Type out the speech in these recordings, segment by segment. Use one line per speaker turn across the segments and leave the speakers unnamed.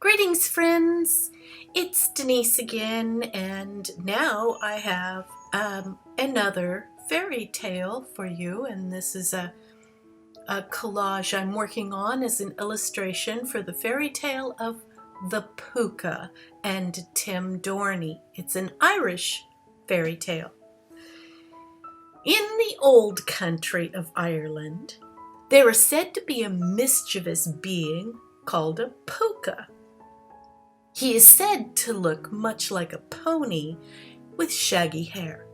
Greetings, friends. It's Denise again, and now I have another fairy tale for you, and this is a collage I'm working on as an illustration for the fairy tale of the Pooka and Tim Dorney. It's an Irish fairy tale. In the old country of Ireland, there is said to be a mischievous being called a Pooka. He is said to look much like a pony with shaggy hair.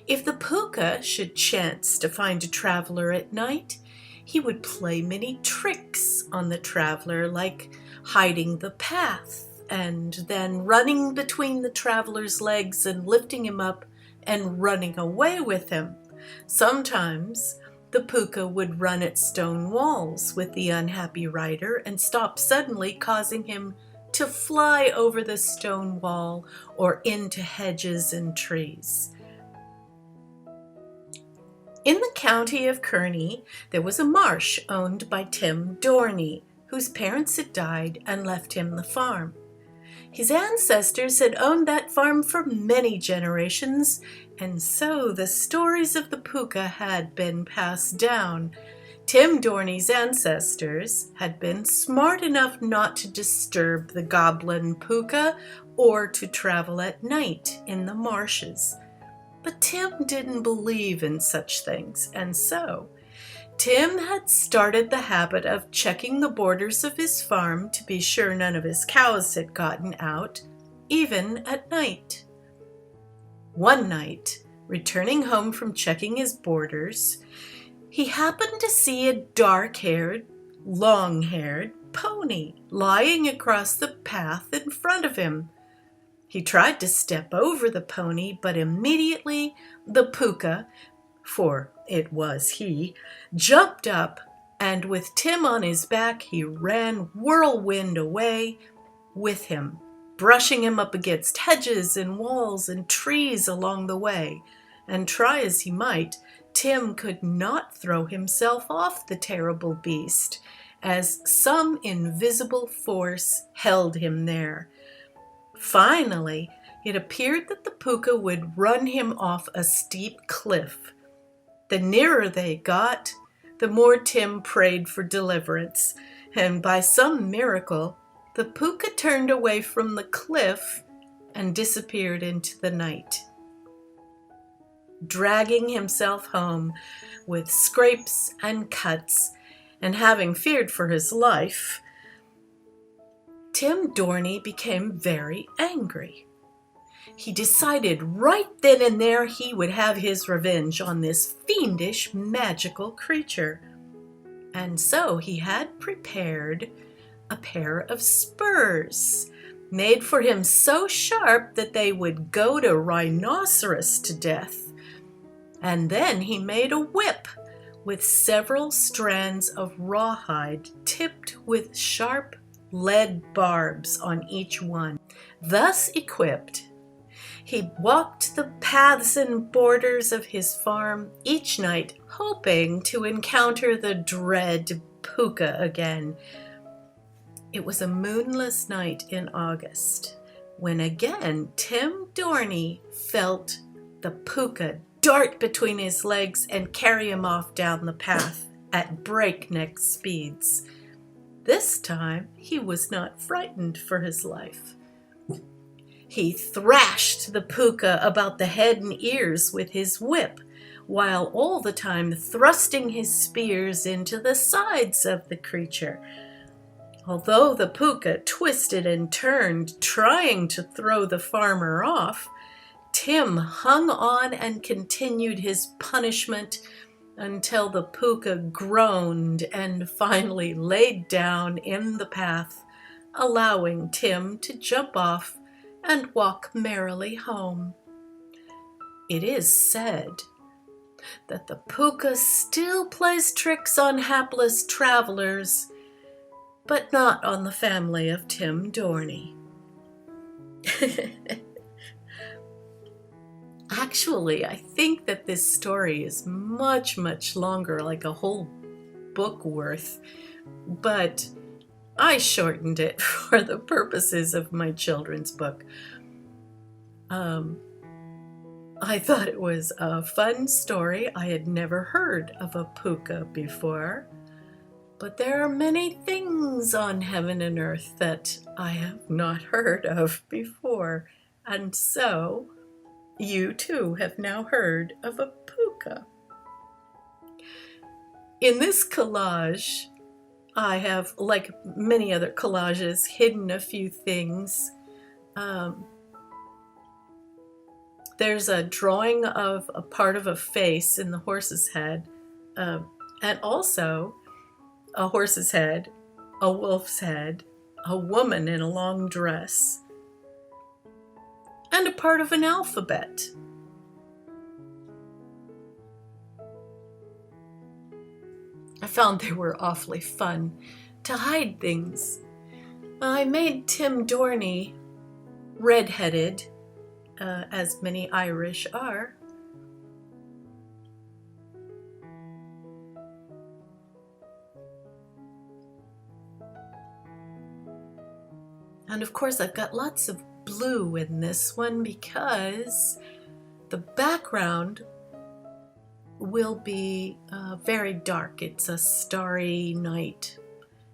If the Pooka should chance to find a traveler at night, he would play many tricks on the traveler, like hiding the path and then running between the traveler's legs and lifting him up and running away with him. Sometimes the Pooka would run at stone walls with the unhappy rider and stop suddenly, causing him to fly over the stone wall or into hedges and trees. In the county of Kearney, there was a marsh owned by Tim Dorney, whose parents had died and left him the farm. His ancestors had owned that farm for many generations, and so the stories of the Pooka had been passed down. Tim Dorney's ancestors had been smart enough not to disturb the goblin Pooka or to travel at night in the marshes. But Tim didn't believe in such things, and so Tim had started the habit of checking the borders of his farm to be sure none of his cows had gotten out, even at night. One night, returning home from checking his borders, he happened to see a dark-haired, long-haired pony lying across the path in front of him. He tried to step over the pony, but immediately the Pooka, for it was he, jumped up, and with Tim on his back, he ran whirlwind away with him, brushing him up against hedges and walls and trees along the way. And try as he might, Tim could not throw himself off the terrible beast, as some invisible force held him there. Finally, it appeared that the Pooka would run him off a steep cliff. The nearer they got, the more Tim prayed for deliverance, and by some miracle, the Pooka turned away from the cliff and disappeared into the night, dragging himself home with scrapes and cuts, and having feared for his life, Tim Dorney became very angry. He decided right then and there he would have his revenge on this fiendish magical creature. And so he had prepared a pair of spurs, made for him so sharp that they would goad a rhinoceros to death. And then he made a whip with several strands of rawhide tipped with sharp lead barbs on each one. Thus equipped, he walked the paths and borders of his farm each night, hoping to encounter the dread Pooka again. It was a moonless night in August when again Tim Dorney felt the Pooka dart between his legs and carry him off down the path at breakneck speeds. This time he was not frightened for his life. He thrashed the Pooka about the head and ears with his whip, while all the time thrusting his spears into the sides of the creature. Although the Pooka twisted and turned, trying to throw the farmer off, Tim hung on and continued his punishment until the Pooka groaned and finally laid down in the path, allowing Tim to jump off and walk merrily home. It is said that the Pooka still plays tricks on hapless travelers, but not on the family of Tim Dorney. Actually, I think that this story is much, much longer, like a whole book worth. But I shortened it for the purposes of my children's book. I thought it was a fun story. I had never heard of a Pooka before, but there are many things on heaven and earth that I have not heard of before, and so you too have now heard of a Pooka. In this collage, I have, like many other collages, hidden a few things. There's a drawing of a part of a face in the horse's head, and also a horse's head, a wolf's head, a woman in a long dress, and a part of an alphabet. I found they were awfully fun to hide things. I made Tim Dorney red-headed, as many Irish are. And of course I've got lots of blue in this one because the background will be very dark. It's a starry night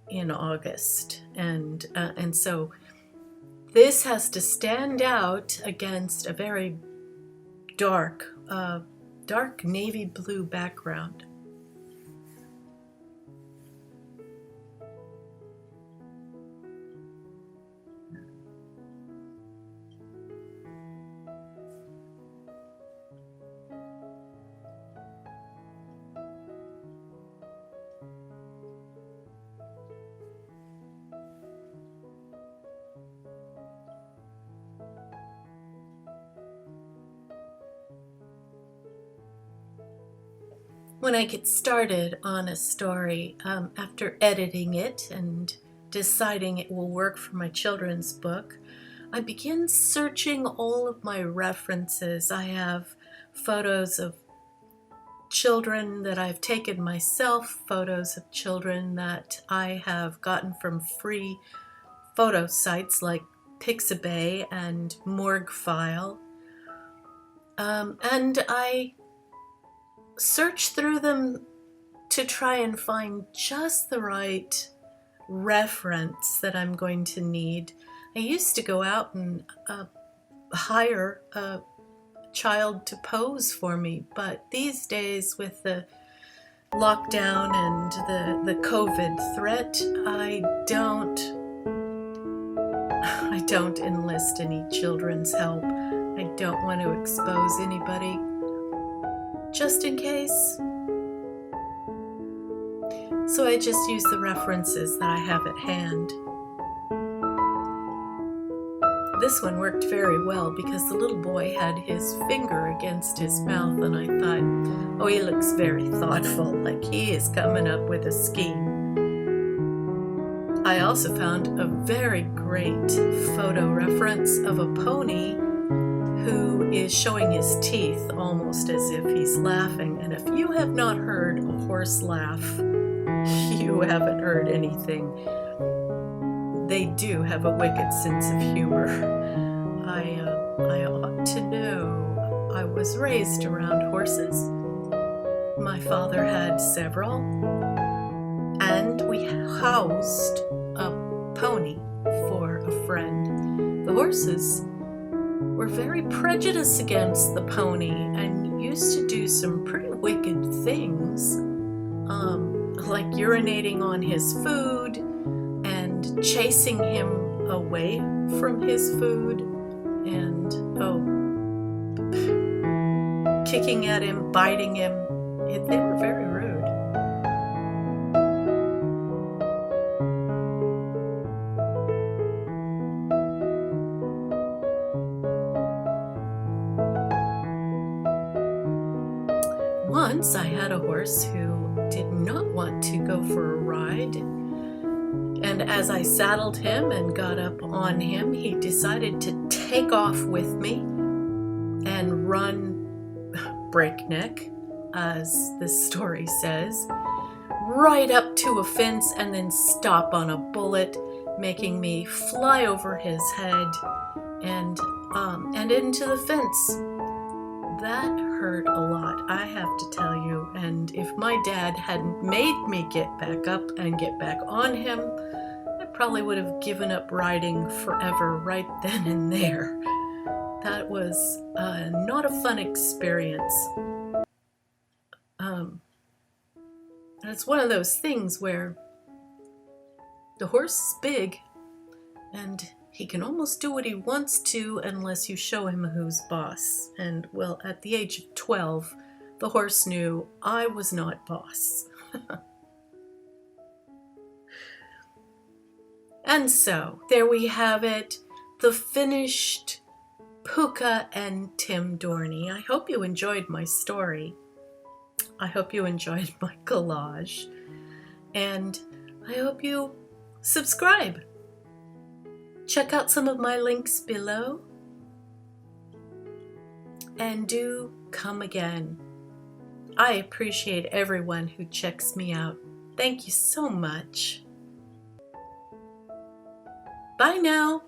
in August, and so this has to stand out against a very dark navy blue background. When I get started on a story, after editing it and deciding it will work for my children's book, I begin searching all of my references. I have photos of children that I've taken myself, photos of children that I have gotten from free photo sites like Pixabay and Morguefile, and I search through them to try and find just the right reference that I'm going to need. I used to go out and hire a child to pose for me, but these days with the lockdown and the COVID threat, I don't enlist any children's help. I don't want to expose anybody, just in case. So I just use the references that I have at hand. This one worked very well because the little boy had his finger against his mouth, and I thought, oh, he looks very thoughtful, like he is coming up with a scheme. I also found a very great photo reference of a pony who is showing his teeth almost as if he's laughing. And if you have not heard a horse laugh, you haven't heard anything. They do have a wicked sense of humor. I ought to know. I was raised around horses. My father had several, and we housed a pony for a friend. The horses were very prejudiced against the pony and used to do some pretty wicked things, like urinating on his food and chasing him away from his food and kicking at him, biting him. They were very rude. Once I had a horse who did not want to go for a ride, and as I saddled him and got up on him, he decided to take off with me and run breakneck, as the story says, right up to a fence and then stop on a bullet, making me fly over his head and into the fence. That hurt a lot, I have to tell you, and if my dad hadn't made me get back up and get back on him, I probably would have given up riding forever right then and there. That was not a fun experience. It's one of those things where the horse is big and he can almost do what he wants to unless you show him who's boss. And well, at the age of 12, the horse knew I was not boss. And so, there we have it, the finished Pooka and Tim Dorney. I hope you enjoyed my story. I hope you enjoyed my collage. And I hope you subscribe. Check out some of my links below. And do come again. I appreciate everyone who checks me out. Thank you so much. Bye now.